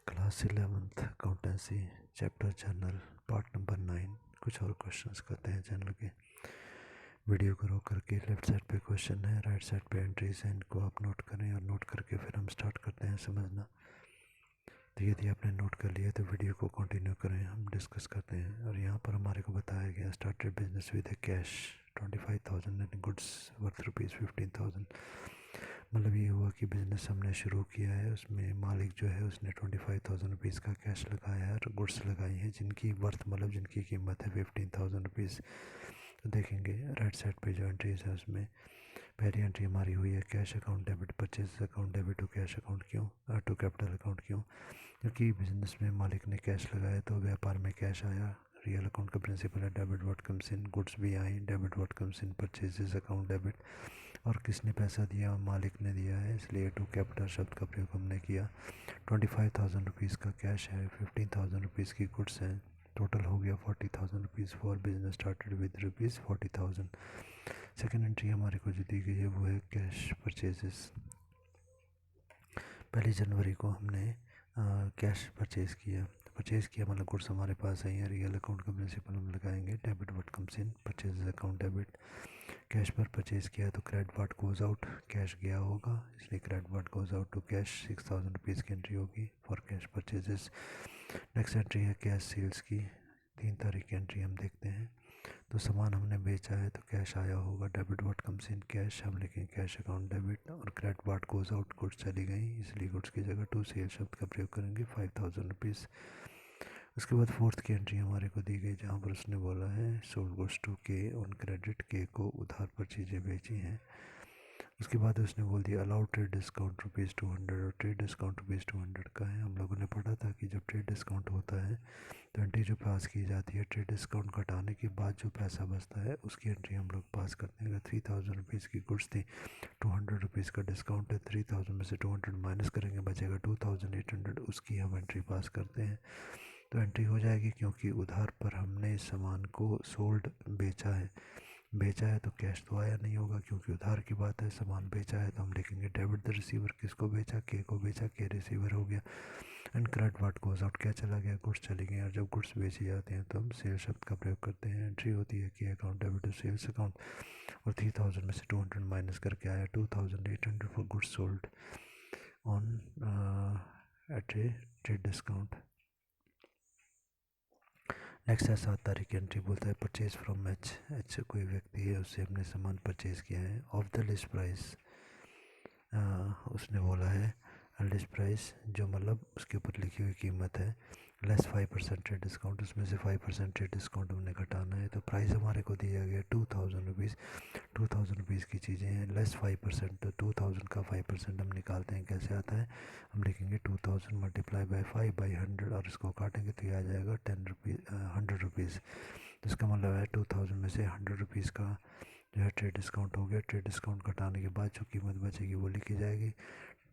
Class 11th accountancy chapter journal part number 9। कुछ और questions करते हैं जनरल के। वीडियो को रोक करके लेफ्ट साइड पे क्वेश्चन है, राइट साइड पे एंट्रीज हैं, इनको आप नोट करें और नोट करके फिर हम स्टार्ट करते हैं समझना। तो यदि आपने नोट कर लिया तो वीडियो को कंटिन्यू करें, हम डिस्कस करते हैं। और यहाँ पर हमारे को बताया गया started business with A cash 25,000 and goods worth ₹15,000। मतलब ये हुआ कि बिज़नेस हमने शुरू किया है, उसमें मालिक जो है उसने 25,000 रुपीज़ का कैश लगाया है और गुड्स लगाई हैं जिनकी वर्थ मतलब जिनकी कीमत है 15,000 रुपीज़। तो देखेंगे राइट साइड पे जो एंट्रीज है उसमें पहली एंट्री हमारी हुई है cash account debit purchase account debit to cash account. क्यों टू कैपिटल अकाउंट? क्यों? क्योंकि बिजनेस में मालिक ने कैश लगाया तो व्यापार में कैश आया। रियल अकाउंट का प्रिंसिपल है debit what comes in, goods भी आई, debit what comes in, purchases account debit. और किसने पैसा दिया? मालिक ने दिया है, इसलिए टू कैपिटल शब्द का प्रयोग हमने किया। 25,000 रुपीज़ का कैश है, 15,000 रुपीज़ की गुड्स हैं, टोटल हो गया 40,000 rupees for business started with ₹40,000। Second entry हमारे को जो दी गई है वो है कैश परचेजेस। 1 जनवरी को हमने कैश परचेज़ किया मतलब गुड्स हमारे पास आई हैं। रियल अकाउंट का प्रिंसिपल हम लगाएंगे debit what comes in, purchase account debit. Cash पर परचेज़ किया तो credit what goes out, cash गया होगा इसलिए credit what goes out to cash. 6,000 rupees की एंट्री होगी for cash purchases. Next entry है कैश सेल्स की, 3 तारीख की एंट्री हम देखते हैं। तो सामान हमने बेचा है तो कैश आया होगा, debit what comes in cash, हम लिखेंगे कैश अकाउंट डेबिट। और credit what goes out, goods चली गई इसलिए गुड्स की जगह टू सेल शब्द का प्रयोग करेंगे 5,000 रुपीज़। उसके बाद फोर्थ की एंट्री हमारे को दी गई जहाँ पर उसने बोला है सोल्ड गुड्स टू के ऑन क्रेडिट, के को उधार पर चीज़ें बेची हैं। उसके बाद उसने बोल दिया अलाउड ट्रेड डिस्काउंट ₹200 और ट्रेड डिस्काउंट ₹200 का है। हम लोगों ने पढ़ा था कि जब ट्रेड डिस्काउंट होता है तो एंट्री जो पास की जाती है ट्रेड डिस्काउंट घटाने के बाद जो पैसा बचता है उसकी एंट्री हम लोग पास करते हैं। अगर 3,000 रुपीज़ की गुड्स थी, 200 रुपीज़ का डिस्काउंट है, 3,000 में से 200 माइनस करेंगे बचेगा 2,800, उसकी हम एंट्री पास करते हैं। तो एंट्री हो जाएगी क्योंकि उधार पर हमने इस सामान को सोल्ड बेचा है तो कैश तो आया नहीं होगा क्योंकि उधार की बात है। सामान बेचा है तो हम लिखेंगे डेबिट द रिसीवर, किसको बेचा? के को बेचा, के रिसीवर हो गया। And credit what goes out, क्या चला गया? गुड्स चली गई। और जब गुड्स बेची जाती हैं तो हम सेल शब्द का प्रयोग करते हैं। एंट्री होती है के account debit to sales account और 3,000 में से 200 माइनस करके आया 2,800 for goods sold on at a trade discount. Next है 7 तारीख की एंट्री, बोलता है परचेज फ्रॉम एच कोई व्यक्ति है, उससे हमने सामान परचेज किया है। ऑफ द लिस्ट प्राइस उसने बोला है लिस्ट प्राइस जो मतलब उसके ऊपर लिखी हुई कीमत है, लेस 5% ट्रेड डिस्काउंट, उसमें से 5% ट्रेड डिस्काउंट हमने घटाना है। तो प्राइस हमारे को दिया गया 2,000 रुपीज़। 2,000 रुपीज़ की चीज़ें हैं, लेस 5%, तो 2,000 का 5% हम निकालते हैं। कैसे आता है? हम लिखेंगे 2,000 मल्टीप्लाई बाई 5/100 और इसको काटेंगे तो ये आ जाएगा 100 रुपीज़। तो इसका मतलब है 2,000 में से 100 रुपीज़ का जो है ट्रेड डिस्काउंट हो गया। ट्रेड डिस्काउंट घटाने के बाद जो कीमत बचेगी वो लिखी जाएगी।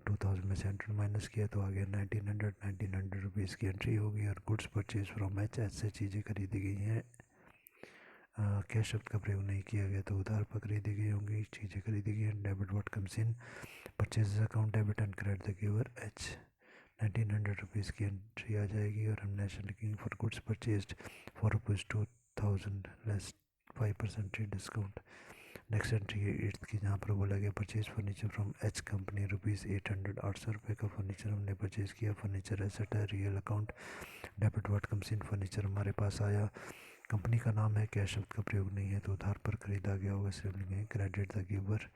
2,000 में से 100 माइनस किया तो आ गया 1,900 रुपीज़ की एंट्री होगी। और गुड्स परचेज फ्रॉम एच से चीज़ें खरीदी गई हैं, कैश शब्द का प्रयोग नहीं किया गया तो उधार पर खरीदी गई होंगी, चीज़ें खरीदी गई हैं। Debit what comes in, purchase account debit and credit the giver H. 1,900 rupees की एंट्री आ जाएगी और हम नेशनल लिखेंगे for goods purchase for ₹2,000 less 5% trade discount. Next entry है 8th की, जहाँ पर बोला गया purchase furniture from H company ₹800, 800 रुपये का फर्नीचर हमने परचेज किया। फर्नीचर एसेट है, real account debit what comes in, furniture हमारे पास आया। कंपनी का नाम है, कैश शब्द का प्रयोग नहीं है तो उधार पर खरीदा गया होगा, इसलिए लिखेंगे credit the giver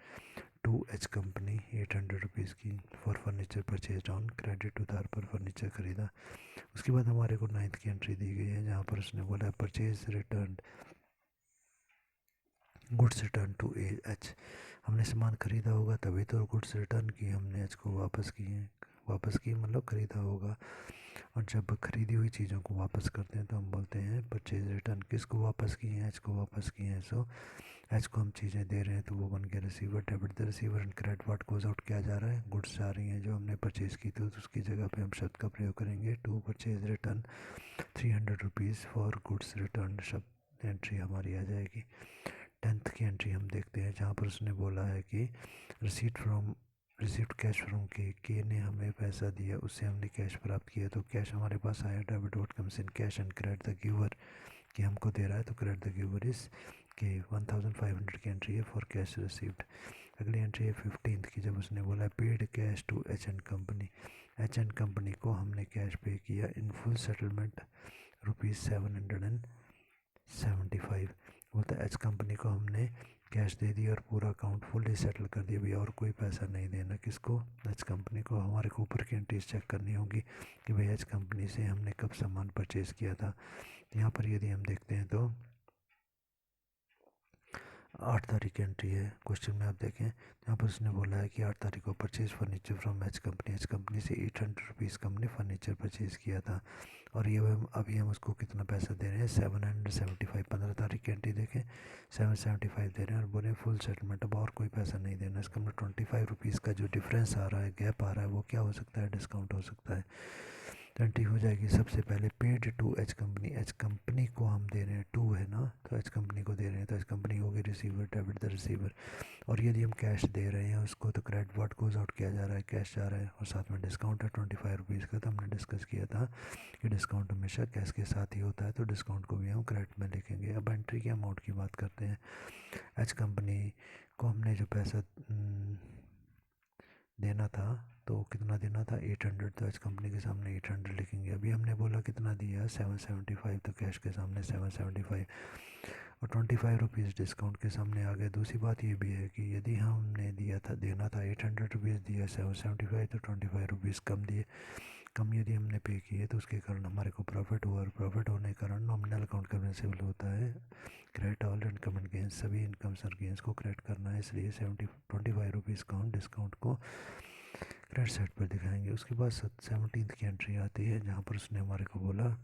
to H company 800 rupees की for furniture purchase on credit, उधार पर फर्नीचर खरीदा। उसके बाद हमारे को 9th की एंट्री दी गई है जहाँ पर उसने बोला है purchase return goods return to H. हमने सामान खरीदा होगा तभी तो गुड्स रिटर्न की हमने एच को वापस की हैं, वापस की मतलब खरीदा होगा। और जब खरीदी हुई चीज़ों को वापस करते हैं तो हम बोलते हैं परचेज रिटर्न। किसको वापस किए हैं? एच को वापस किए हैं। सो एच को हम चीज़ें दे रहे हैं तो वो बन गया receiver, debit the receiver and credit what goes out, क्या जा रहा है? गुड्स जा रही हैं जो हमने परचेज़ की थी, तो उसकी जगह पे हम शब्द का प्रयोग करेंगे to purchase return 300 rupees for goods return, शब्द एंट्री हमारी आ जाएगी। 10th की एंट्री हम देखते हैं जहाँ पर उसने बोला है कि receipt from received cash from के ने हमें पैसा दिया, उससे हमने कैश प्राप्त किया, तो कैश हमारे पास आया। Debit what comes in cash and credit the giver, कि हमको दे रहा है तो क्रेडिट द गिवर इज के 1500 की एंट्री है फॉर कैश रिसीव्ड। अगली एंट्री है 15th की, जब उसने बोला paid cash to H and company, H and company को हमने कैश पे किया इन फुल सेटलमेंट ₹775। बोलता है एच कंपनी को हमने कैश दे दिया और पूरा अकाउंट फुल्ली सेटल कर दिया भैया, और कोई पैसा नहीं देना। किसको? एच कंपनी को। हमारे को ऊपर की एंट्रीज चेक करनी होगी कि भाई एच कंपनी से हमने कब सामान परचेज़ किया था। यहाँ पर यदि हम देखते हैं तो 8 तारीख की एंट्री है। क्वेश्चन में आप देखें, यहाँ पर उसने बोला है कि 8 तारीख को purchase furniture from H company से 800 रुपीज़ का हमने फर्नीचर परचेज़ किया था, और ये अभी हम उसको कितना पैसा दे रहे हैं? 775। 15 तारीख की एंट्री देखें, 775 दे रहे हैं और बोले फुल सेटलमेंट, अब और कोई पैसा नहीं देना। इसका मतलब 25 रुपीज़ का जो डिफरेंस आ रहा है, गैप आ रहा है, वो क्या हो सकता है? डिस्काउंट हो सकता है। तो एंट्री हो जाएगी सबसे पहले paid to H company, H company को हम दे रहे हैं, टू है ना, तो एच कंपनी को दे रहे हैं, तो एच कंपनी होगी रिसीवर, डेबिट द रिसीवर। और यदि हम कैश दे रहे हैं उसको, तो क्रेडिट व्हाट गोज आउट किया जा रहा है, कैश जा रहा है, और साथ में डिस्काउंट है 25 रुपीज़ का। तो हमने डिस्कस किया था कि डिस्काउंट हमेशा कैश के साथ ही होता है, तो डिस्काउंट को भी हम क्रेडिट में लिखेंगे। अब एंट्री के अमाउंट की बात करते हैं। एच कंपनी को हमने जो पैसा देना था, तो कितना देना था? 800। तो एच कंपनी के सामने 800 लिखेंगे। अभी हमने बोला कितना दिया? 775, तो कैश के सामने 775 और 25 रुपीज़ डिस्काउंट के सामने आ गए। दूसरी बात ये भी है कि यदि हमने दिया था, देना था 800 रुपीज़, दिया 775, तो 25 रुपीज़ कम दिए। कम यदि हमने पे किए तो उसके कारण हमारे को प्रॉफिट हुआ, और प्रॉफिट होने के कारण नॉमिनल अकाउंट का प्रिंसिपल होता है credit all income and gains, सभी इनकम्स और गेंस को क्रेडिट करना है, इसलिए 25 रुपीज़ का हम डिस्काउंट को क्रेडिट साइड पर दिखाएंगे। उसके बाद 17th की एंट्री आती है, जहाँ पर उसने हमारे को बोला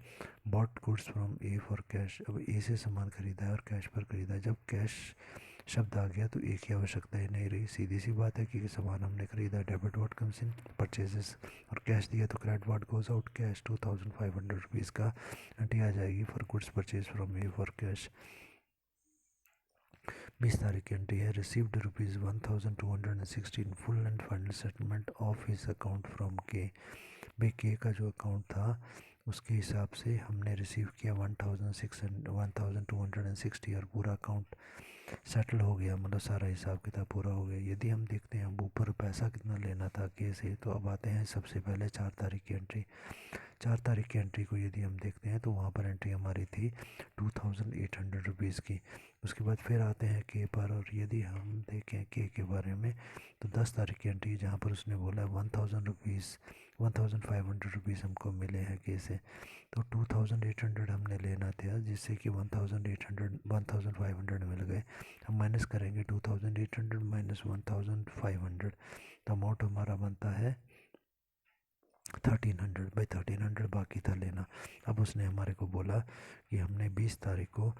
bought goods from A for cash. अब ए से सामान खरीदा है और कैश पर खरीदा है। जब कैश शब्द आ गया तो एक ही आवश्यकता ही नहीं रही, सीधी सी बात है कि सामान हमने खरीदा, debit what comes in purchases, और कैश दिया तो credit what goes out, cash 2500 rupees का एंट्री आ जाएगी for goods purchase from A for cash. 20 तारीख की एंट्री है, received ₹1216 full and final settlement of his account from के। भाई के का जो अकाउंट था उसके हिसाब से हमने रिसीव किया 1260 और पूरा अकाउंट सेटल हो गया, मतलब सारा हिसाब किताब पूरा हो गया। यदि हम देखते हैं अब ऊपर पैसा कितना लेना था के से, तो अब आते हैं सबसे पहले 4 तारीख की एंट्री। 4 तारीख की एंट्री को यदि हम देखते हैं तो वहाँ पर एंट्री हमारी थी 2800 रुपीज़ की। उसके बाद फिर आते हैं के पर, और यदि हम देखें के बारे में, तो 10 तारीख की एंट्री जहाँ पर उसने बोला 1500 रुपीज़ हमको मिले हैं के से, तो 2800 हमने लेना था, जिससे कि 1500 मिल गए। हम माइनस करेंगे 2800 माइनस 1500, तो अमाउंट हमारा बनता है 1300। भाई 1300 बाकी था लेना। अब उसने हमारे को बोला कि हमने 20 तारीख को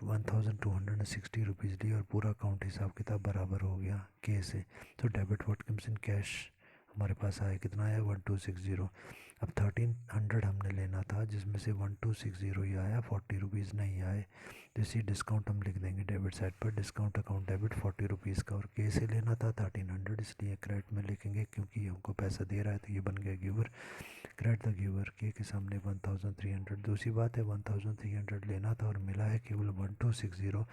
1260 रुपीज़ ली और पूरा अकाउंट हिसाब किताब बराबर हो गया के से। तो debit what comes in cash हमारे पास आया, कितना आया? 1260। अब 1300 हमने लेना था, जिसमें से 1260 ही आया, 40 रुपीज़ नहीं आए, तो इसी डिस्काउंट हम लिख देंगे डेबिट साइड पर, डिस्काउंट अकाउंट डेबिट 40 रुपीज़ का, और के से लेना था 1300, इसलिए क्रेडिट में लिखेंगे क्योंकि हमको पैसा दे रहा है, तो ये बन गया गिवर, क्रेडिट द गिवर। के सामने 1300। दूसरी बात है 1300 लेना था और मिला है केवल 1260,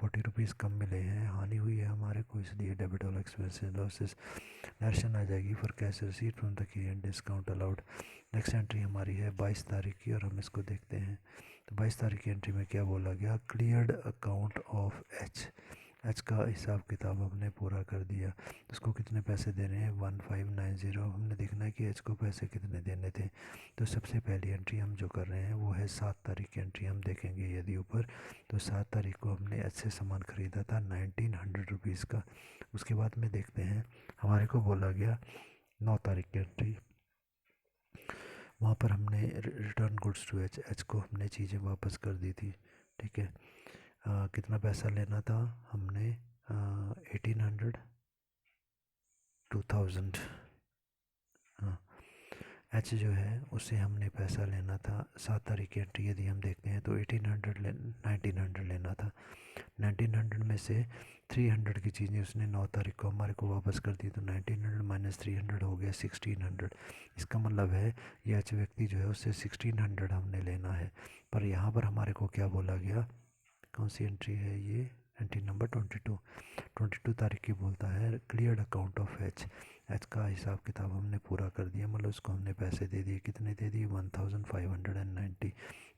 40 रुपीज़ कम मिले हैं, हानि हुई है हमारे को, इसलिए debit all expenses losses narration आ जाएगी for cash receipt from the की and discount allowed. Next entry हमारी है 22 तारीख की, और हम इसको देखते हैं। तो 22 तारीख की एंट्री में क्या बोला गया? Cleared account of H, H का हिसाब किताब हमने पूरा कर दिया। उसको कितने पैसे देने हैं? 1590। हमने देखना है कि एच को पैसे कितने देने थे। तो सबसे पहली एंट्री हम जो कर रहे हैं वो है 7 तारीख की एंट्री। हम देखेंगे यदि ऊपर, तो 7 तारीख को हमने एच से सामान ख़रीदा था 1900 रुपीज़ का। उसके बाद में देखते हैं, हमारे को बोला गया 9 तारीख की एंट्री, वहाँ पर हमने return goods to H, H को हमने चीज़ें वापस कर दी थी। ठीक है, कितना पैसा लेना था हमने? 1800, 2000। हाँ, एच जो है उससे हमने पैसा लेना था 7 तारीख की एंट्री यदि हम देखते हैं तो 1900 लेना था। 1900 में से 300 की चीज़ें उसने 9 तारीख को हमारे को वापस कर दी, तो 1900 माइनस 300 हो गया 1600। इसका मतलब है ये एच व्यक्ति जो है उससे 1600 हमने लेना है। पर यहाँ पर हमारे को क्या बोला गया, कौन सी एंट्री है ये, एंट्री नंबर 22 तारीख की बोलता है clear account of H. H का हिसाब किताब हमने पूरा कर दिया, मतलब उसको हमने पैसे दे दिए, कितने दे दिए 1590,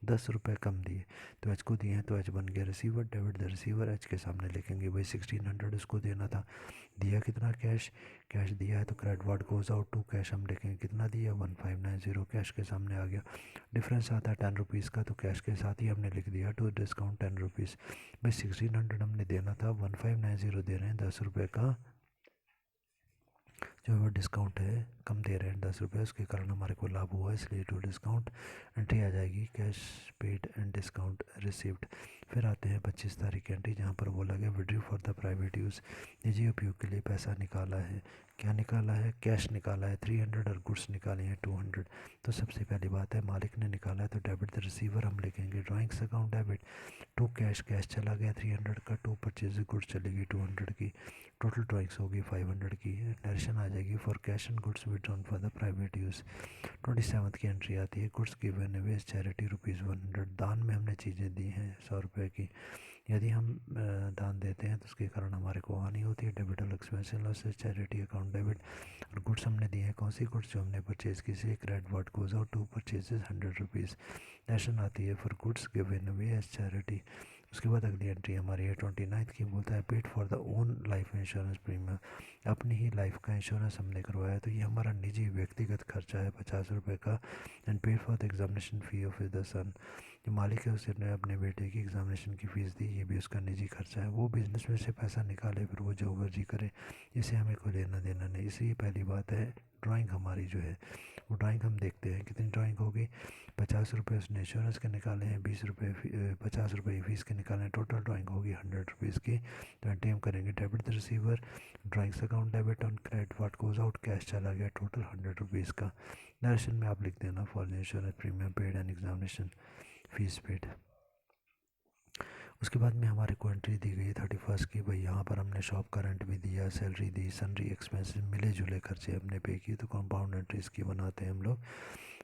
10 रुपये कम दिए। तो एच को दिए हैं तो एच बन गया receiver, debit the receiver, H के सामने लिखेंगे भाई 1600 उसको देना था। दिया कितना कैश, कैश दिया है तो credit what goes out to cash हम लिखेंगे कितना दिया 1590, कैश के सामने आ गया। डिफरेंस आता है 10 रुपीज़ का, तो कैश के साथ ही हमने लिख दिया टू डिस्काउंट 10 रुपीज़। भाई 1600 हमने देना था, 1590 दे रहे हैं, 10 रुपये का जो वो डिस्काउंट है कम दे रहे हैं 10 रुपये, उसके कारण हमारे को लाभ हुआ, इसलिए टू डिस्काउंट एंट्री आ जाएगी cash paid and discount received. फिर आते हैं 25 तारीख की एंट्री, जहाँ पर बोला गया withdrew for the private use, निजी उपयोग के लिए पैसा निकाला है। क्या निकाला है, कैश निकाला है 300 और गुड्स निकाले हैं 200। तो सबसे पहली बात है मालिक ने निकाला है तो डेबिट द रिसीवर हम लिखेंगे, drawings account debit to cash, cash चला गया 300 का, टू परचेज गुड्स चलेगी 200 की, टोटल ड्राइंग्स होगी 500 की। नरेशन आ जाएगी for cash and goods withdrawn for the private use. 27 की एंट्री आती है गुड्स गिवन अवे चैरिटी ₹100, दान में हमने चीज़ें दी हैं 100 रुपये की। यदि हम दान देते हैं तो उसके कारण हमारे को हानि होती है, debit all expense losses charity account debit. और गुड्स हमने दिए हैं, कौन सी गुड्स, जो हमने परचेज़ की से credit what goes out to purchases 100 rupees. Narration आती है for goods given away as charity. उसके बाद अगली एंट्री हमारी है 29 की, बोलता है paid for the own life insurance premium, अपनी ही लाइफ का इंश्योरेंस हमने करवाया, तो ये हमारा निजी व्यक्तिगत खर्चा है 50 रुपये का। And paid for the examination fee of the son, जो मालिक है उसने अपने बेटे की एग्जामिनेशन की फ़ीस दी, ये भी उसका निजी खर्चा है। वो बिज़नेस में से पैसा निकाले फिर वो जो मर्जी करे, इसे हमें कोई लेना देना नहीं। इसी पहली बात है ड्राइंग हमारी जो है वो ड्राइंग हम देखते हैं कितनी ड्राइंग होगी। 50 रुपये उसने इंश्योरेंस के निकाले हैं, 20 रुपये 50 रुपये फ़ीस के निकाले हैं, टोटल ड्राइंग होगी 100 रुपीज़ की। तो एंट्री हम करेंगे debit the receiver, drawings account debit on credit what goes out, cash चला गया टोटल 100 रुपीज़ का। नरेशन में आप लिख देना for insurance premium paid and examination fees paid. उसके बाद में हमारे को एंट्री दी गई है 31 की, भाई यहाँ पर हमने शॉप का रेंट भी दिया, सैलरी दी, सनरी एक्सपेंसेस मिले जुले खर्चे हमने पे किए, तो कंपाउंड एंट्रीज की बनाते हैं हम लोग।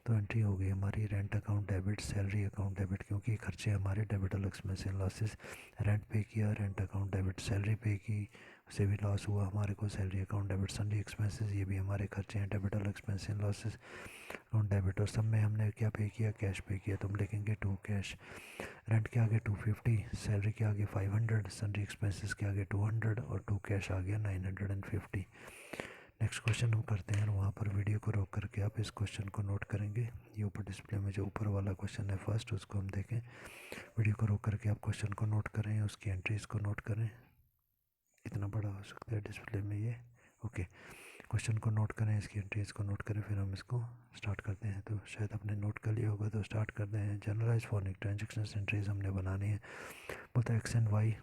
तो एंट्री हो गई हमारी rent account debit, salary account debit, क्योंकि खर्चे हमारे डेबिटल एक्सपेंस एंड लॉसेस, रेंट पे किया, रेंट अकाउंट डेबिट, सैलरी पे की, उससे भी लॉस हुआ हमारे को, salary account debit, sundry expenses, ये भी हमारे खर्चे हैं, debit all expense and losses account debit. और सब में हमने क्या पे किया, कैश पे किया, तो हम लिखेंगे टू कैश। रेंट के आगे 250, सैलरी के आगे 500, सनरी एक्सपेंसेस के आगे 200 और टू कैश आ गया 950। नेक्स्ट क्वेश्चन हम करते हैं, और वहाँ पर वीडियो को रोक करके आप इस क्वेश्चन को नोट करेंगे। ये ऊपर डिस्प्ले में जो ऊपर वाला क्वेश्चन है फर्स्ट, उसको हम देखें। वीडियो को रोक करके आप क्वेश्चन को नोट करें, उसकी एंट्रीज को नोट करें, इतना बड़ा हो सकता है डिस्प्ले में ये, ओके। क्वेश्चन को नोट करें, इसकी एंट्रीज को नोट करें, फिर हम इसको स्टार्ट करते हैं। तो शायद आपने नोट कर लिया होगा, तो स्टार्ट करते हैं। जनरलाइज फॉरेन ट्रांजेक्शन एंट्रीज हमने बनानी है। बोलता है X and Y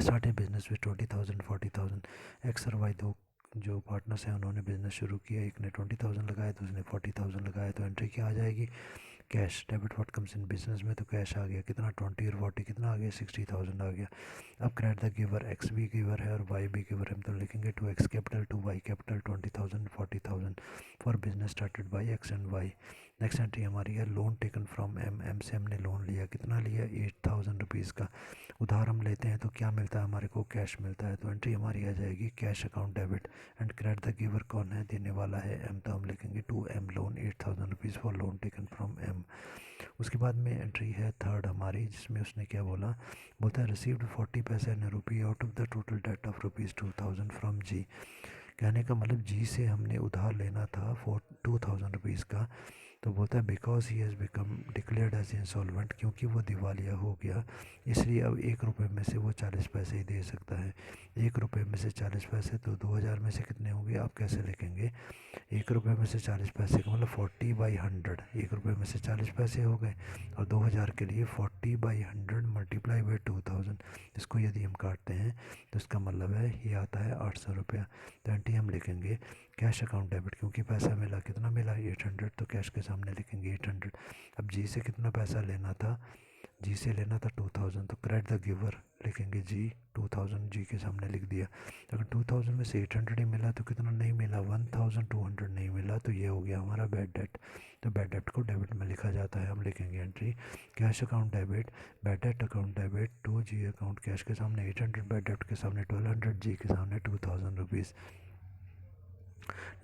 start a business with 20,000 40,000। X और वाई दो जो पार्टनर्स हैं उन्होंने बिजनेस शुरू किया, एक ने 20,000 लगाया, दूसरे ने 40,000 लगाया। तो एंट्री क्या आ जाएगी, cash, debit what comes in business में, तो कैश आ गया कितना 20 और 40 कितना आ गया 60,000 आ गया। अब क्रेडिट द गिवर, एक्स भी गिवर है और वाई भी गिवर है, तो लिखेंगे to X capital to Y capital 20,000 40,000 for business started by X and Y. Next entry हमारी है loan taken from M, M से हमने लोन लिया, कितना लिया 8,000 रुपीज़ का। उधार हम लेते हैं तो क्या मिलता है हमारे को, कैश मिलता है, तो एंट्री हमारी आ जाएगी cash account debit. And credit the giver कौन है, देने वाला है एम, तो हम लिखेंगे to M loan 8,000 rupees for loan taken from M. उसके बाद में एंट्री है थर्ड हमारी, जिसमें उसने क्या बोला, बोलता है received 40 paise in rupee out of the total debt of ₹2,000 from G. कहने का मतलब जी से हमने उधार लेना था 2,000 रुपीज़ का। तो बोलता है because he has become declared as insolvent, क्योंकि वो दिवालिया हो गया, इसलिए अब 1 रुपये में से वो 40 पैसे ही दे सकता है। 1 रुपये में से 40 पैसे, तो 2,000 में से कितने होंगे, आप कैसे लिखेंगे, 1 रुपये में से 40 पैसे का मतलब 40/100, 1 रुपये में से 40 पैसे हो गए, और 2,000 के लिए 40/100 मल्टीप्लाई बाई 2,000, इसको यदि हम काटते हैं तो इसका मतलब है ये आता है 800 रुपया। तो एंट्री हम लिखेंगे कैश अकाउंट डेबिट, क्योंकि पैसा मिला, कितना मिला 800, तो कैश के सामने लिखेंगे 800। अब जी से कितना पैसा लेना था, जी से लेना था 2000, तो क्रेडिट द गिवर लिखेंगे जी 2000, जी के सामने लिख दिया। अगर 2000 में से 800 ही मिला तो कितना नहीं मिला, 1200 नहीं मिला, तो ये हो गया हमारा बैड डेट। तो बैड डेट को डेबिट में लिखा जाता है। हम लिखेंगे entry cash account debit, bad debt account debit to G account, cash के सामने 800, बैड डेट के सामने 1200, जी के सामने 2000 रुपीज़।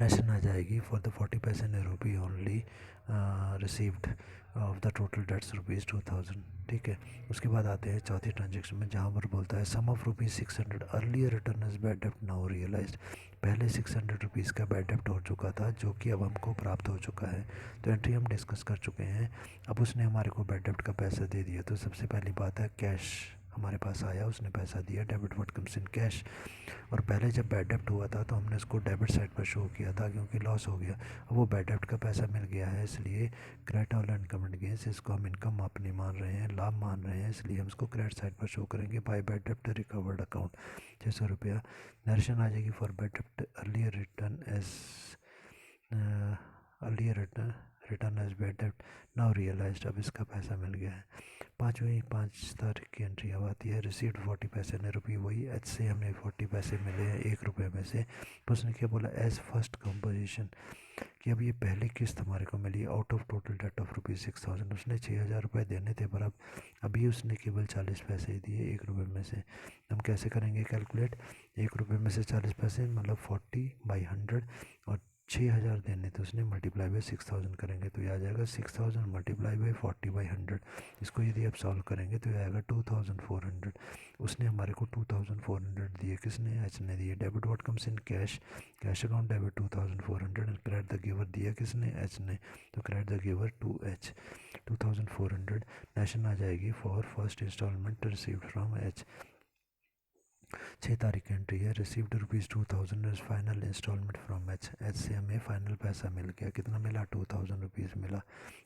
नेशन आ जाएगी for the 40 paise in rupee only received of the total debts rupees 2000। ठीक है, उसके बाद आते हैं चौथी ट्रांजेक्शन में, जहाँ पर बोलता है sum of rupees 600 earlier return as bad डेप्ट नाउ रियलाइज्ड। पहले 600 रुपीज़ का बैड डेप्ट हो चुका था, जो कि अब हमको प्राप्त हो चुका है। तो एंट्री हम डिस्कस कर चुके हैं। अब उसने हमारे को बैड डेप्ट का पैसा दे दिया, तो सबसे पहली बात है कैश हमारे पास आया, उसने पैसा दिया, debit what comes in cash. और पहले जब बैड डेप्ट हुआ था तो हमने उसको डेबिट साइड पर शो किया था, क्योंकि लॉस हो गया। अब वो बैड डेप्ट का पैसा मिल गया है, इसलिए credit all income and gains, इसको हम इनकम आप नहीं मान रहे हैं, लाभ मान रहे हैं, इसलिए हम इसको क्रेडिट साइड पर शो करेंगे। By bad dept recovered account 600 रुपया। नरेशन आ जाएगी for bad dept earlier return as earlier return as bad डेप्ट नाउ रियलाइज्ड। अब इसका पैसा मिल गया है। 5 तारीख की एंट्री अब आती है, रिसीव्ड 40 पैसे ने रुपये, वही एच से हमें 40 पैसे मिले हैं 1 रुपये में से। तो उसने क्या बोला, एज फर्स्ट कंपोजिशन, कि अब ये पहली किस्त हमारे को मिली out of total debt of rupees 6000। उसने 6000 रुपये देने थे, पर अब अभी उसने केवल 40 पैसे ही दिए 1 रुपये में से। हम कैसे करेंगे कैलकुलेट, 1 रुपये में से 40 पैसे मतलब 40/100, और 6000 देने थे उसने, मल्टीप्लाई बाई 6000 करेंगे तो ये आ जाएगा 6000 मल्टीप्लाई बाई 40/100। इसको यदि आप सॉल्व करेंगे तो ये आएगा 2400। उसने हमारे को 2400 दिए, किसने, एच ने दिए। Debit what comes in cash, cash account debit 2400, and credit the giver दिया किसने, एच ने, तो credit the giver to H 2400। Narration आ जाएगी for first instalment received from H. 6 तारीख की एंट्री है, received ₹2000 as final instalment from H. H से हमें फाइनल पैसा मिल गया, कितना मिला, 2000 रुपीज़ मिला।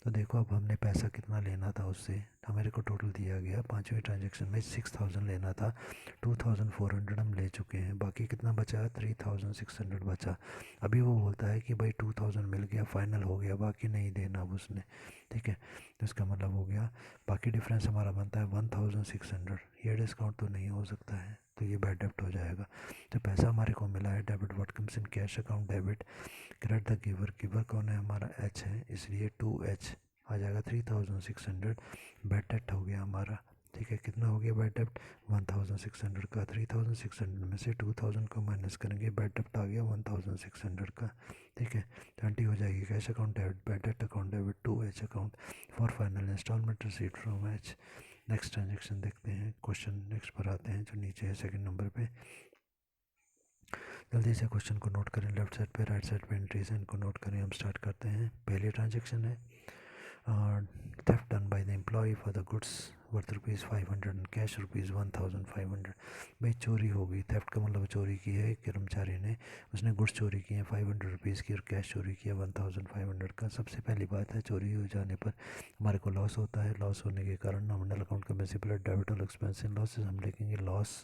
तो देखो अब हमने पैसा कितना लेना था उससे, हमारे को टोटल दिया गया 5वीं ट्रांजेक्शन में 6000 लेना था, 2400 हम ले चुके हैं, बाकी कितना बचा, 3600 बचा। अभी वो बोलता है कि भाई 2000 मिल गया, फाइनल हो गया, बाकी नहीं देना अब उसने। ठीक है, तो इसका मतलब हो गया, बाकी डिफरेंस हमारा बनता है 1600। ये डिस्काउंट तो नहीं हो सकता है, तो ये बैड डेप्ट हो जाएगा। तो पैसा हमारे को मिला है, debit what comes in cash account debit, credit the giver, giver कौन है हमारा, एच है, इसलिए 2H आ जाएगा 3600। बैड डेप्ट हो गया हमारा। ठीक है, कितना हो गया बैड डेप्ट, 1600 का। 3600 में से 2000 को माइनस करेंगे, बैड डेप्ट आ गया 1600 का। ठीक है, 20 हो जाएगी कैश अकाउंट डेबिट, बैड डेप्ट account debit 2H account for final instalment received from H. Next transaction देखते हैं, क्वेश्चन नेक्स्ट पर आते हैं जो नीचे है सेकंड नंबर पे। जल्दी से क्वेश्चन को नोट करें, लेफ्ट साइड पे राइट साइड पे एंट्रीज हैं, इनको नोट करें। हम स्टार्ट करते हैं। पहली ट्रांजेक्शन है theft done by the employee for the goods worth ₹500 and cash ₹1500। भाई चोरी हो गई, थेफ्ट का मतलब चोरी की है कर्मचारी ने, उसने गुड्स चोरी किए हैं 500 रुपीज़ की, और कैश चोरी किया 1500 का। सबसे पहली बात है, चोरी हो जाने पर हमारे को लॉस होता है, लॉस होने के कारण नॉमिनल अकाउंट का प्रिंसिपल डेबिट और एक्सपेंस इन लॉसेज हम लिखेंगे loss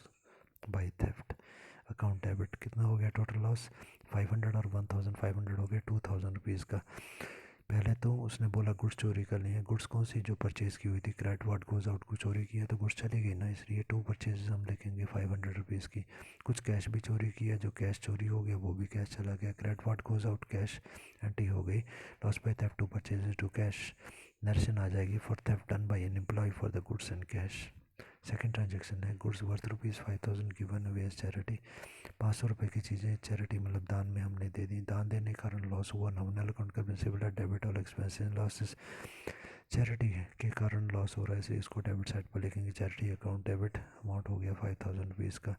by theft account debit. कितना हो गया टोटल लॉस, 500 और 1500 हो गया 2000 रुपीज़ का। पहले तो उसने बोला गुड्स चोरी कर लिए हैं, गुड्स कौन सी, जो परचेज़ की हुई थी, क्रेडिट व्हाट गोज आउट को चोरी किया तो गुड्स चली गई ना, इसलिए 2 परचेज हम लिखेंगे 500 रुपीज़ की। कुछ कैश भी चोरी किया, जो कैश चोरी हो गया वो भी कैश चला गया, credit what goes out cash entry हो गई, loss by theft 2 purchase to cash. Narration आ जाएगी for theft done by an employee for the goods and cash. Second transaction है, goods worth ₹5000 given away as charity. 500 रुपये की चीज़ें charity मतलब दान में हमने दे दी, दान देने के कारण लॉस हुआ, नॉमिनल अकाउंट का प्रिंसिपल है डेबिट और एक्सपेंसेस लॉसेस, चैरिटी के कारण लॉस हो रहा है, इसे इसको डेबिट साइड पर लिखेंगे, चैरिटी अकाउंट डेबिट अमाउंट हो गया 5000 रुपीज़ का।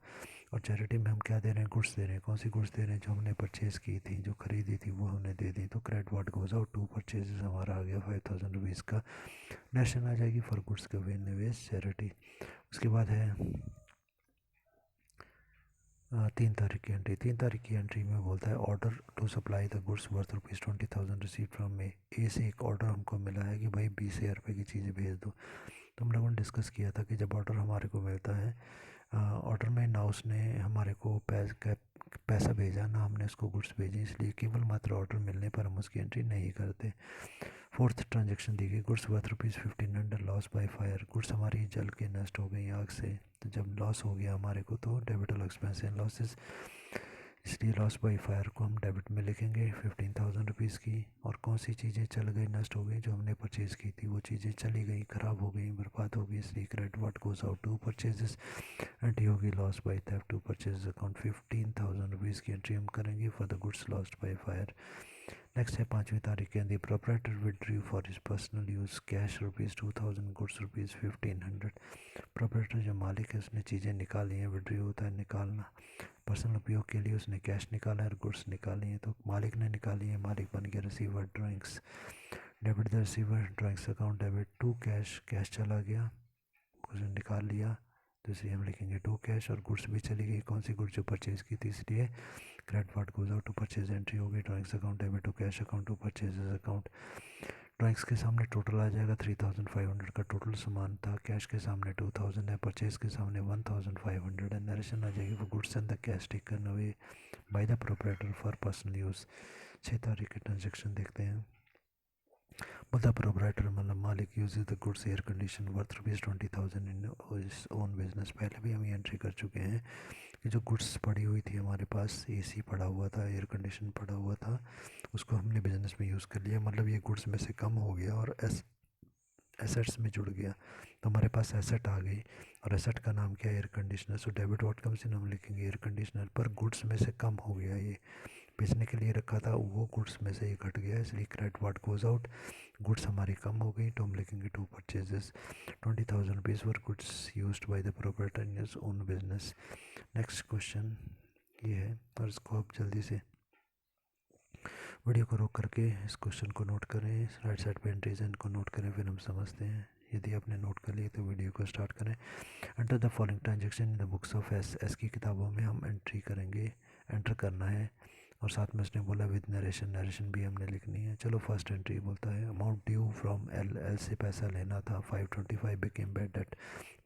और चैरिटी में हम क्या दे रहे हैं, गुड्स दे रहे हैं, कौन सी गुड्स दे रहे हैं, जो हमने परचेज़ की थी, जो खरीदी थी वो हमने दे दी, तो credit what goes out 2 purchases हमारा आ गया 5000 रुपीज़ का। नेशन आ जाएगी फॉर गुड्स का वे निवेश चैरिटी। उसके बाद है 3 तारीख की एंट्री। 3 तारीख की एंट्री में बोलता है order to supply the goods worth ₹20,000 receive from A से एक ऑर्डर हमको मिला है कि भाई 20,000 रुपये की चीज़ें भेज दो। तो हम लोगों ने डिस्कस किया था कि जब ऑर्डर हमारे को मिलता है, ऑर्डर में ना उसने हमारे को पैसा भेजा ना हमने उसको गुड्स भेजी, इसलिए केवल मात्र ऑर्डर मिलने पर हम उसकी एंट्री नहीं करते। फोर्थ ट्रांजेक्शन दी गई, goods worth ₹1500 loss by fire, goods हमारी जल के नष्ट हो गई आग से। तो जब लॉस हो गया हमारे को तो debit all expense and losses, इसलिए लॉस बाई फायर को हम डेबिट में लिखेंगे 15,000 की। और कौन सी चीज़ें चल गई, नष्ट हो गई, जो हमने परचेज़ की थी वो चीज़ें चली गई, ख़राब हो गई, बर्बाद हो गई, इसलिए credit what goes out to purchases, entry होगी loss by theft to purchase account, 15,000 की एंट्री हम करेंगे for the goods lost by fire. Next है 5वीं तारीख के, the proprietor withdrew for his personal use cash ₹2,000, goods ₹1,500। Proprietor जो मालिक है उसने चीज़ें निकाली हैं, विड्रू होता है निकालना, पर्सनल उपयोग के लिए उसने कैश निकाला है और गुड्स निकाली हैं, तो मालिक ने निकाली है, मालिक बन गया receiver. Drawings, debit the receiver, drawings account debit to cash, cash चला गया, कुछ निकाल लिया, तो इसलिए हम लिखेंगे टू कैश। और गुड्स भी चली गई, कौन सी गुड्स, जो परचेज़ की थी, इसलिए credit what goes out to purchase, entry होगी drawings account debit to cash account to purchases account. Drawings के सामने टोटल आ जाएगा 3,500 का टोटल सामान था, कैश के सामने 2,000 है, परचेज के सामने 1,500 है। नरेशन आ जाएगी वो goods and the cash taken away by the proprietor for personal use. 6 तारीख के ट्रांजेक्शन देखते हैं। द प्रोपराइटर मतलब मालिक use the goods air condition worth ₹20,000 in own business. पहले भी हम ये एंट्री कर चुके हैं कि जो गुड्स पड़ी हुई थी हमारे पास, एसी पड़ा हुआ था, एयर कंडीशन पड़ा हुआ था, उसको हमने बिज़नेस में यूज़ कर लिया, मतलब ये गुड्स में से कम हो गया और एसेट्स में जुड़ गया, तो हमारे पास एसेट आ गई, और एसेट का नाम क्या है, air conditioner. So debit what comes इन, हम लिखेंगे एयर कंडीशनर, पर गुड्स में से कम हो गया, ये बेचने के लिए रखा था वो गुड्स में से ये घट गया, इसलिए credit what goes out, goods हमारी कम हो गई, तो हम लिखेंगे to purchases, ₹20,000 were goods used by the proprietor in his own business. Next question ये है, और इसको आप जल्दी से वीडियो को रोक करके इस क्वेश्चन को नोट करें, राइट साइड पे एंट्रीज इनको नोट करें, फिर हम समझते हैं। यदि आपने नोट कर लिए तो वीडियो को स्टार्ट करें। Enter the following transaction in the books of S की किताबों में हम एंट्री करेंगे, एंटर करना है, और साथ में उसने बोला विद नरेशन, नरेशन भी हमने लिखनी है। चलो फर्स्ट एंट्री बोलता है अमाउंट ड्यू फ्रॉम एल से पैसा लेना था 525 बिकेम बैड डेट,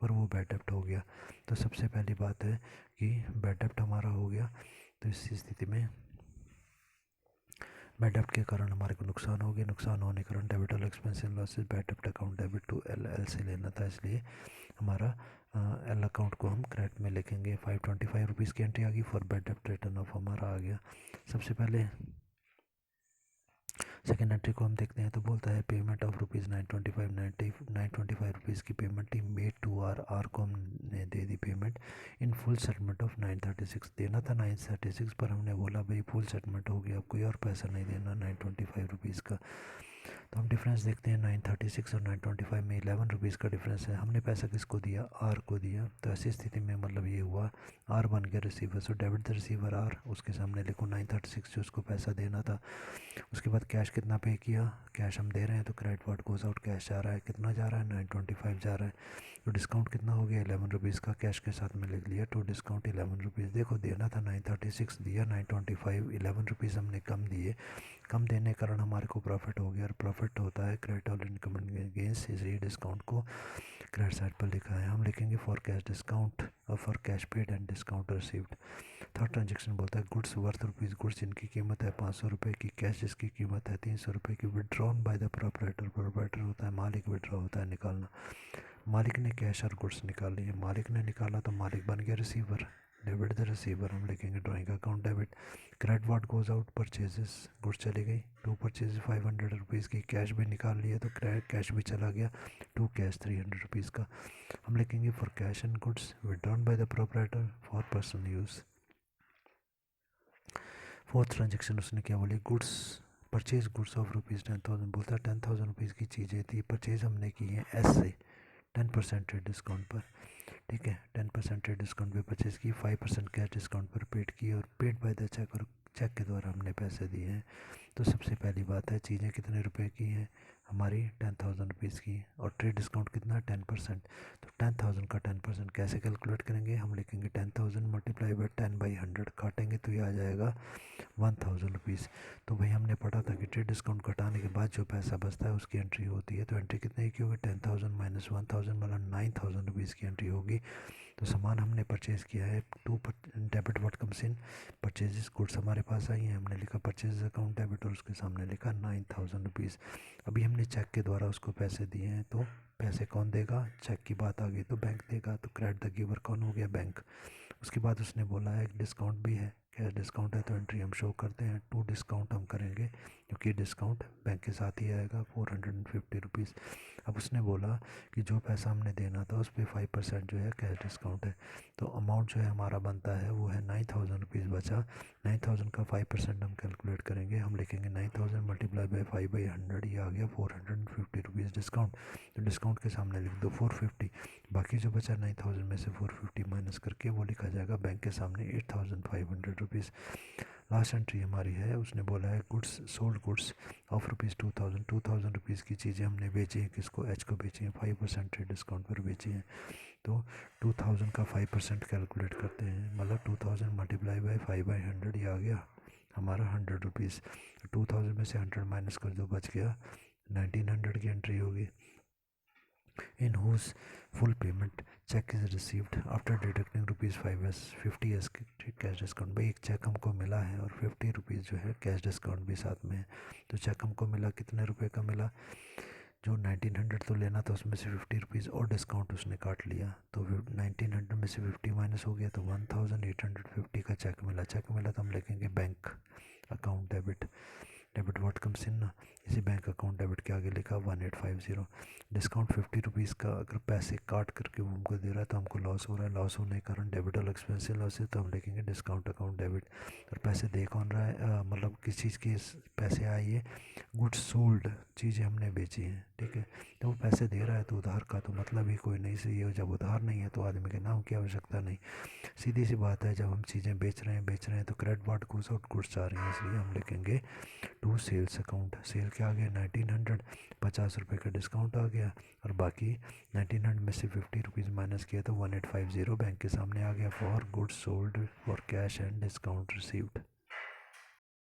पर वो बैड डेप्ट हो गया। तो सबसे पहली बात है कि बैड डेप्ट हमारा हो गया, तो इस स्थिति में बैड डेप्ट के कारण हमारे को नुकसान हो गया, नुकसान होने के कारण debit all expense and losses, bad डेप्ट अकाउंट डेबिट टू एल से लेना था, इसलिए हमारा एल अकाउंट को हम क्रेडिट में लिखेंगे। ₹525 की एंट्री आ गई, फॉर बैड डेप्ट रिटर्न ऑफ हमारा आ गया। सबसे पहले सेकेंड एंट्री को हम देखते हैं, तो बोलता है पेमेंट ऑफ ₹925 की payment team made to R को हमने दे दी payment in full settlement of 936, देना था 936, पर हमने बोला भाई फुल सेटलमेंट हो गया, अब कोई और पैसा नहीं देना ₹925 का। तो हम डिफरेंस देखते हैं, 936 और 925 में ₹11 का डिफरेंस है, हमने पैसा किसको दिया, आर को दिया, तो ऐसी स्थिति में मतलब ये हुआ आर बन गया receiver. So debit the receiver R, उसके सामने लिखो 936 जो उसको पैसा देना था। उसके बाद कैश कितना पे किया, कैश हम दे रहे हैं, तो credit what goes out, cash जा रहा है, कितना जा रहा है 925 जा रहा है, तो डिस्काउंट कितना हो गया ₹11 का, कैश के साथ में लिख लिया, तो डिस्काउंट ₹11। देखो देना था 936, दिया 925, ₹11 हमने कम दिए, कम देने के कारण हमारे को प्रॉफिट हो गया, और प्रॉफिट होता है क्रेडिट ऑल इनकम गेंस, इसलिए डिस्काउंट को क्रेडिट साइड पर लिखा है। हम लिखेंगे फॉर कैश डिस्काउंट और for cash paid and discount received. Third transaction बोलता है गुड्स वर्थ ₹, गुड्स जिनकी कीमत है ₹500 की, कैश जिसकी कीमत है ₹300 की, withdrawn bye the proprietor, proprietor होता है मालिक, विड्रॉ होता है निकालना। मालिक ने कैश और गुड्स निकाल लिए, मालिक ने निकाला तो मालिक बन गया रिसीवर, डेबिट द रिसीवर, हम लिखेंगे drawing account debit. Credit what goes out, purchases, goods चली गई, टू परचेज ₹500 की, कैश भी निकाल लिया तो कैश भी चला गया, टू कैश ₹300 का, हम लिखेंगे for cash and goods withdrawn bye the proprietor for personal use. Fourth transaction उसने क्या बोली, गुड्स परचेज गुड्स ऑफ ₹10,000, बोलता है ₹10,000 की चीज़ें थी, परचेज हमने की है एस से 10% डिस्काउंट पर, ठीक है, 10% डिस्काउंट पे परचेज़ की, 5% कैश डिस्काउंट पर पेड की, और पेड बाय द चेक, और चेक के द्वारा हमने पैसे दिए हैं। तो सबसे पहली बात है चीज़ें कितने रुपए की हैं, हमारी 10,000 रुपीज़ की। और ट्रेड डिस्काउंट कितना, 10%। तो 10,000 का 10% कैसे कैलकुलेट करेंगे, हम लिखेंगे 10,000 मल्टीप्लाई बाई 10/100, काटेंगे तो ये आ जाएगा 1,000 रुपीज़। तो भाई हमने पढ़ा था कि ट्रेड डिस्काउंट घटाने के बाद जो पैसा बचता है उसकी एंट्री होती है, तो एंट्री कितने की होगी, 10,000 माइनस 1,000 मतलब 9,000 रुपीज़ की एंट्री होगी। तो सामान हमने परचेज़ किया है, to debit what comes in purchases, goods हमारे पास आई हैं, हमने लिखा परचेज अकाउंट डेबिट और उसके सामने लिखा 9,000 रुपीज़। अभी हमने चेक के द्वारा उसको पैसे दिए हैं, तो पैसे कौन देगा, चेक की बात आ गई तो बैंक देगा, तो क्रेडिट द गिवर कौन हो गया, बैंक। उसके बाद उसने बोला है डिस्काउंट भी है, कैश डिस्काउंट है, तो एंट्री हम शो करते हैं, टू डिस्काउंट हम करेंगे क्योंकि डिस्काउंट बैंक के साथ ही आएगा 450 रुपीज़। अब उसने बोला कि जो पैसा हमने देना था उस पर 5% जो है कैश डिस्काउंट है, तो अमाउंट जो है हमारा बनता है वो है 9,000 रुपीज़ बचा। 9,000 का 5% हम कैलकुलेट करेंगे, हम लिखेंगे 9,000 मल्टीप्लाई बाई 5/100, ये आ गया 450 रुपीज़ डिस्काउंट। तो डिस्काउंट के सामने लिख दो 450, बाकी जो बचा 9,000 में से 450 माइनस करके वो लिखा जाएगा बैंक के सामने 8,500 रुपीज़। लास्ट एंट्री हमारी है, उसने बोला है goods sold goods of rupees 2,000 rupees की चीज़ें हमने बेची हैं, किसको, एच को बेची हैं, 5% ट्रेड डिस्काउंट पर बेची हैं। तो 2,000 का 5% कैलकुलेट करते हैं, मतलब 2,000 मल्टीप्लाई बाई 5/100, ये आ गया हमारा 100 रुपीज़। 2,000 में से 100 माइनस कर दो, बच गया 1,900 की एंट्री होगी। in whose full payment check is received after deducting rupees 5 as 50 as cash discount. भाई एक चेक हमको मिला है और 50 रुपीज़ जो है कैश डिस्काउंट भी साथ में है। तो चेक हमको मिला कितने रुपए का मिला, जो 1,900 तो लेना था उसमें से 50 रुपीज़ और डिस्काउंट उसने काट लिया, तो 1,900 में से 50 माइनस हो गया, तो 1,850 का चेक मिला। चेक मिला तो हम लिखेंगे bank account debit, debit what comes इन ना, इसी बैंक अकाउंट डेबिट के आगे लिखा 1850। डिस्काउंट 50 रुपीज़ का अगर पैसे काट करके वो हमको दे रहा है तो हमको लॉस हो रहा है, लॉस होने के कारण डेबिट और एक्सपेंसिव लॉस है, तो हम लिखेंगे डिस्काउंट अकाउंट डेबिट। और पैसे दे कौन रहा है, मतलब किस चीज़ के पैसे आए, ये गुड्स सोल्ड, चीज़ें हमने बेची हैं, ठीक है। तो वो पैसे दे रहा है तो उधार का तो मतलब ही कोई नहीं सही है, जब उधार नहीं है तो आदमी के नाम की आवश्यकता नहीं। सीधी सी बात है, जब हम चीज़ें बेच रहे हैं तो credit ward goods out goods आ रही हैं, इसलिए हम लिखेंगे टू सेल्स अकाउंट। सेल क्या आ गया 1,900, 50 रुपये का डिस्काउंट आ गया, और बाकी 1,900 में से 50 रुपीज़ माइनस किया तो 1850 बैंक के सामने आ गया for goods sold for cash and discount received.